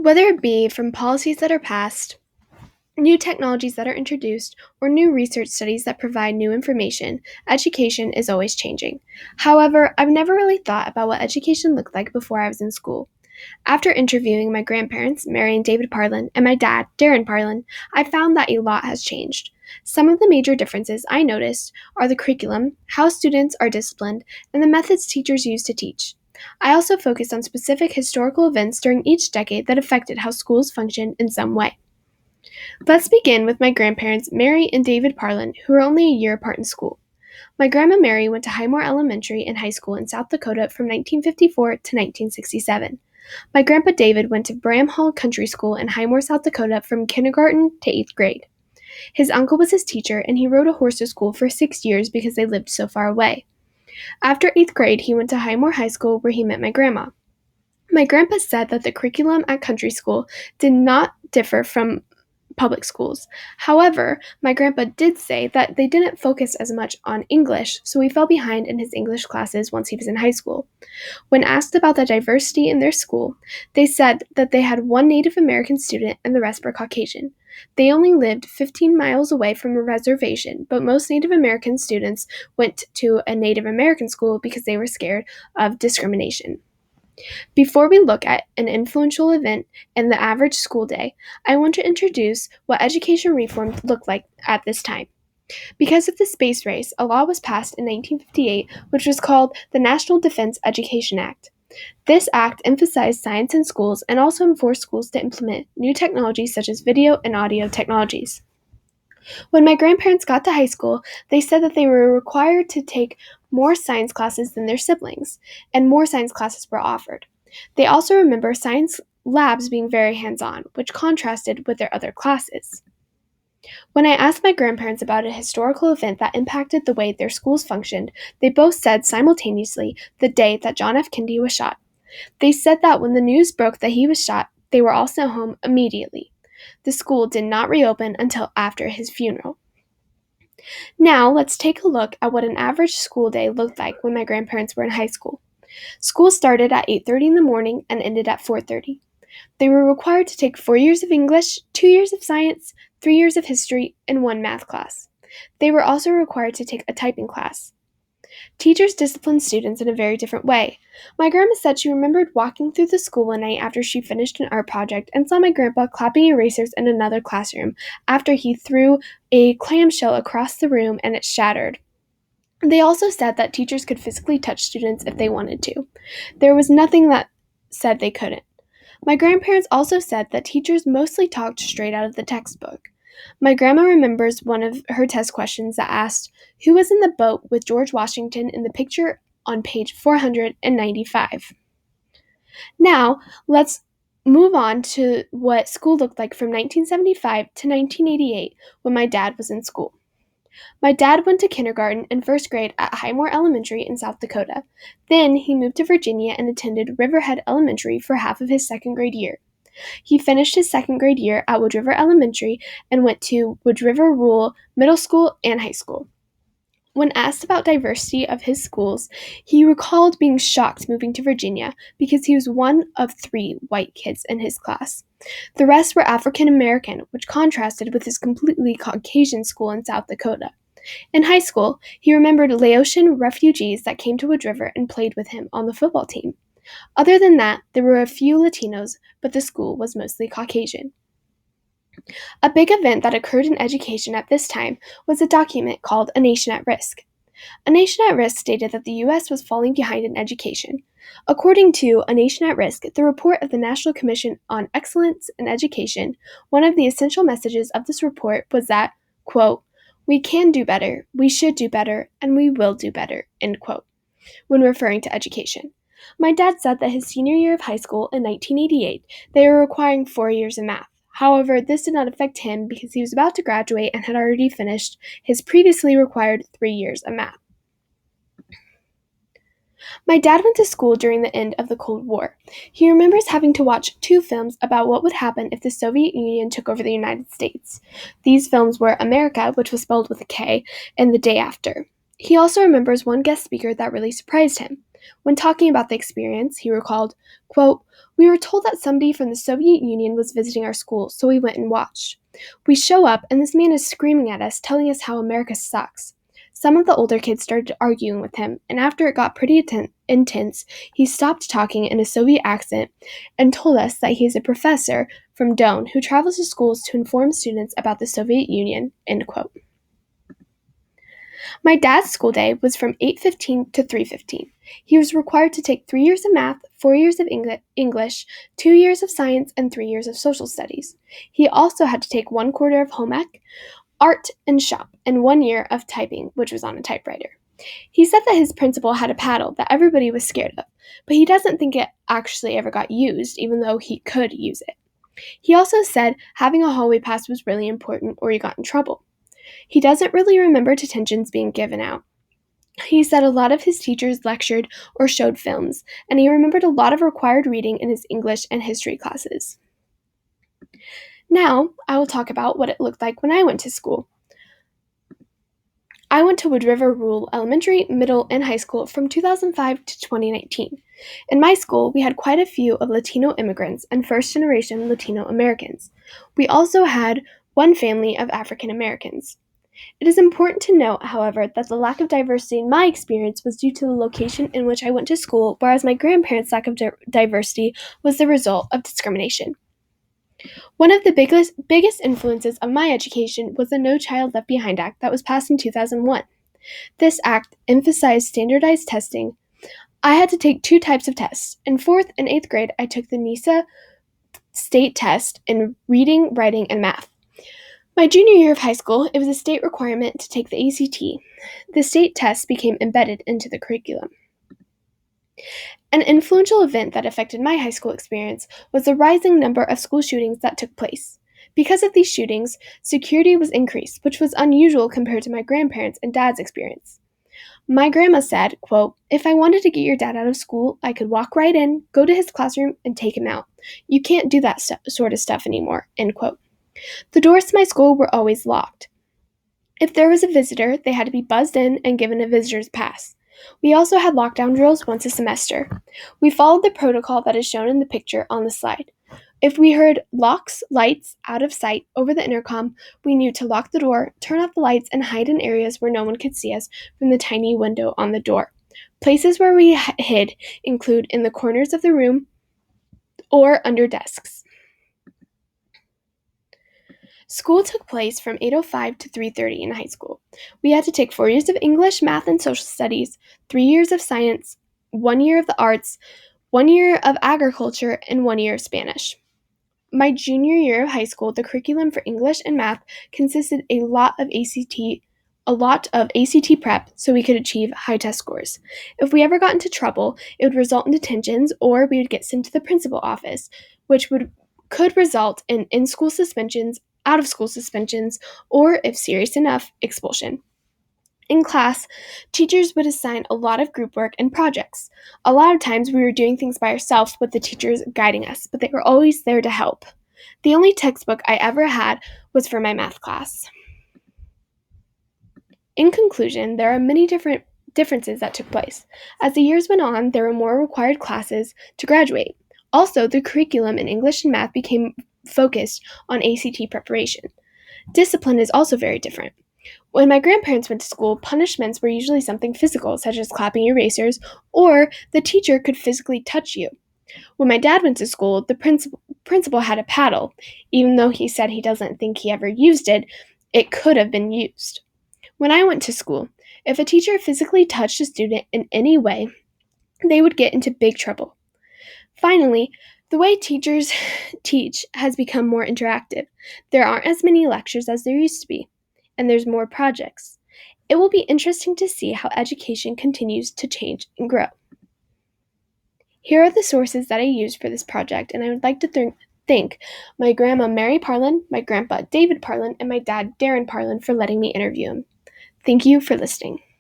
Whether it be from policies that are passed, new technologies that are introduced, or new research studies that provide new information, education is always changing. However, I've never really thought about what education looked like before I was in school. After interviewing my grandparents, Mary and David Parlin, and my dad, Darren Parlin, I found that a lot has changed. Some of the major differences I noticed are the curriculum, how students are disciplined, and the methods teachers use to teach. I also focused on specific historical events during each decade that affected how schools function in some way. Let's begin with my grandparents, Mary and David Parlin, who were only a year apart in school. My grandma Mary went to Highmore Elementary and High School in South Dakota from 1954 to 1967. My grandpa David went to Bramhall Country School in Highmore, South Dakota from kindergarten to 8th grade. His uncle was his teacher, and he rode a horse to school for 6 years because they lived so far away. After 8th grade, he went to Highmore High School where he met my grandma. My grandpa said that the curriculum at country school did not differ from public schools. However, my grandpa did say that they didn't focus as much on English, so he fell behind in his English classes once he was in high school. When asked about the diversity in their school, they said that they had one Native American student and the rest were Caucasian. They only lived 15 miles away from a reservation, but most Native American students went to a Native American school because they were scared of discrimination. Before we look at an influential event in the average school day, I want to introduce what education reform looked like at this time. Because of the space race, a law was passed in 1958 which was called the National Defense Education Act. This act emphasized science in schools and also enforced schools to implement new technologies such as video and audio technologies. When my grandparents got to high school, they said that they were required to take more science classes than their siblings, and more science classes were offered. They also remember science labs being very hands-on, which contrasted with their other classes. When I asked my grandparents about a historical event that impacted the way their schools functioned, they both said simultaneously the day that John F. Kennedy was shot. They said that when the news broke that he was shot, they were all sent home immediately. The school did not reopen until after his funeral. Now, let's take a look at what an average school day looked like when my grandparents were in high school. School started at 8:30 in the morning and ended at 4:30. They were required to take 4 years of English, 2 years of science, 3 years of history, and 1 math class. They were also required to take a typing class. Teachers disciplined students in a very different way. My grandma said she remembered walking through the school one night after she finished an art project and saw my grandpa clapping erasers in another classroom after he threw a clamshell across the room and it shattered. They also said that teachers could physically touch students if they wanted to. There was nothing that said they couldn't. My grandparents also said that teachers mostly talked straight out of the textbook. My grandma remembers one of her test questions that asked, "Who was in the boat with George Washington in the picture on page 495?" Now, let's move on to what school looked like from 1975 to 1988 when my dad was in school. My dad went to kindergarten and first grade at Highmore Elementary in South Dakota. Then he moved to Virginia and attended Riverhead Elementary for half of his second grade year. He finished his second grade year at Wood River Elementary and went to Wood River Rural Middle School and High School. When asked about diversity of his schools, he recalled being shocked moving to Virginia because he was one of 3 white kids in his class. The rest were African American, which contrasted with his completely Caucasian school in South Dakota. In high school, he remembered Laotian refugees that came to Wood River and played with him on the football team. Other than that, there were a few Latinos, but the school was mostly Caucasian. A big event that occurred in education at this time was a document called A Nation at Risk. A Nation at Risk stated that the U.S. was falling behind in education. According to A Nation at Risk, the report of the National Commission on Excellence in Education, one of the essential messages of this report was that, quote, "We can do better, we should do better, and we will do better," end quote, when referring to education. My dad said that his senior year of high school in 1988, they were requiring 4 years of math. However, this did not affect him because he was about to graduate and had already finished his previously required 3 years of math. My dad went to school during the end of the Cold War. He remembers having to watch 2 films about what would happen if the Soviet Union took over the United States. These films were America, which was spelled with a K, and The Day After. He also remembers one guest speaker that really surprised him. When talking about the experience, he recalled, quote, "We were told that somebody from the Soviet Union was visiting our school, so we went and watched. We show up, and this man is screaming at us, telling us how America sucks. Some of the older kids started arguing with him, and after it got pretty intense, he stopped talking in a Soviet accent and told us that he is a professor from Doan who travels to schools to inform students about the Soviet Union." End quote. My dad's school day was from 8:15 to 3:15. He was required to take 3 years of math, 4 years of English, 2 years of science, and 3 years of social studies. He also had to take 1/4 of home ec, art and shop, and 1 year of typing, which was on a typewriter. He said that his principal had a paddle that everybody was scared of, but he doesn't think it actually ever got used, even though he could use it. He also said having a hallway pass was really important or you got in trouble. He doesn't really remember detentions being given out. He said a lot of his teachers lectured or showed films, and he remembered a lot of required reading in his English and history classes. Now, I will talk about what it looked like when I went to school. I went to Wood River Rural Elementary, Middle, and High School from 2005 to 2019. In my school, we had quite a few of Latino immigrants and first-generation Latino Americans. We also had one family of African Americans. It is important to note, however, that the lack of diversity in my experience was due to the location in which I went to school, whereas my grandparents' lack of diversity was the result of discrimination. One of the biggest influences of my education was the No Child Left Behind Act that was passed in 2001. This act emphasized standardized testing. I had to take 2 types of tests. In 4th and 8th grade, I took the NISA state test in reading, writing, and math. My junior year of high school, it was a state requirement to take the ACT. The state test became embedded into the curriculum. An influential event that affected my high school experience was the rising number of school shootings that took place. Because of these shootings, security was increased, which was unusual compared to my grandparents' and dad's experience. My grandma said, quote, "If I wanted to get your dad out of school, I could walk right in, go to his classroom, and take him out. You can't do that sort of stuff anymore," end quote. The doors to my school were always locked. If there was a visitor, they had to be buzzed in and given a visitor's pass. We also had lockdown drills once a semester. We followed the protocol that is shown in the picture on the slide. If we heard locks, lights, out of sight over the intercom, we knew to lock the door, turn off the lights, and hide in areas where no one could see us from the tiny window on the door. Places where we hid include in the corners of the room or under desks. School took place from 8:05 to 3:30 in high school. We had to take 4 years of English, math, and social studies, 3 years of science, 1 year of the arts, 1 year of agriculture, and 1 year of Spanish. My junior year of high school, the curriculum for English and math consisted a lot of ACT prep so we could achieve high test scores. If we ever got into trouble, it would result in detentions or we would get sent to the principal office, which could result in in-school suspensions, out-of-school suspensions, or, if serious enough, expulsion. In class, teachers would assign a lot of group work and projects. A lot of times we were doing things by ourselves with the teachers guiding us, but they were always there to help. The only textbook I ever had was for my math class. In conclusion, there are many differences that took place. As the years went on, there were more required classes to graduate. Also, the curriculum in English and math became focused on ACT preparation. Discipline is also very different. When my grandparents went to school, punishments were usually something physical, such as clapping erasers, or the teacher could physically touch you. When my dad went to school, the principal had a paddle. Even though he said he doesn't think he ever used it, it could have been used. When I went to school, if a teacher physically touched a student in any way, they would get into big trouble. Finally, the way teachers teach has become more interactive. There aren't as many lectures as there used to be, and there's more projects. It will be interesting to see how education continues to change and grow. Here are the sources that I used for this project, and I would like to thank my grandma Mary Parlin, my grandpa David Parlin, and my dad Darren Parlin for letting me interview him. Thank you for listening.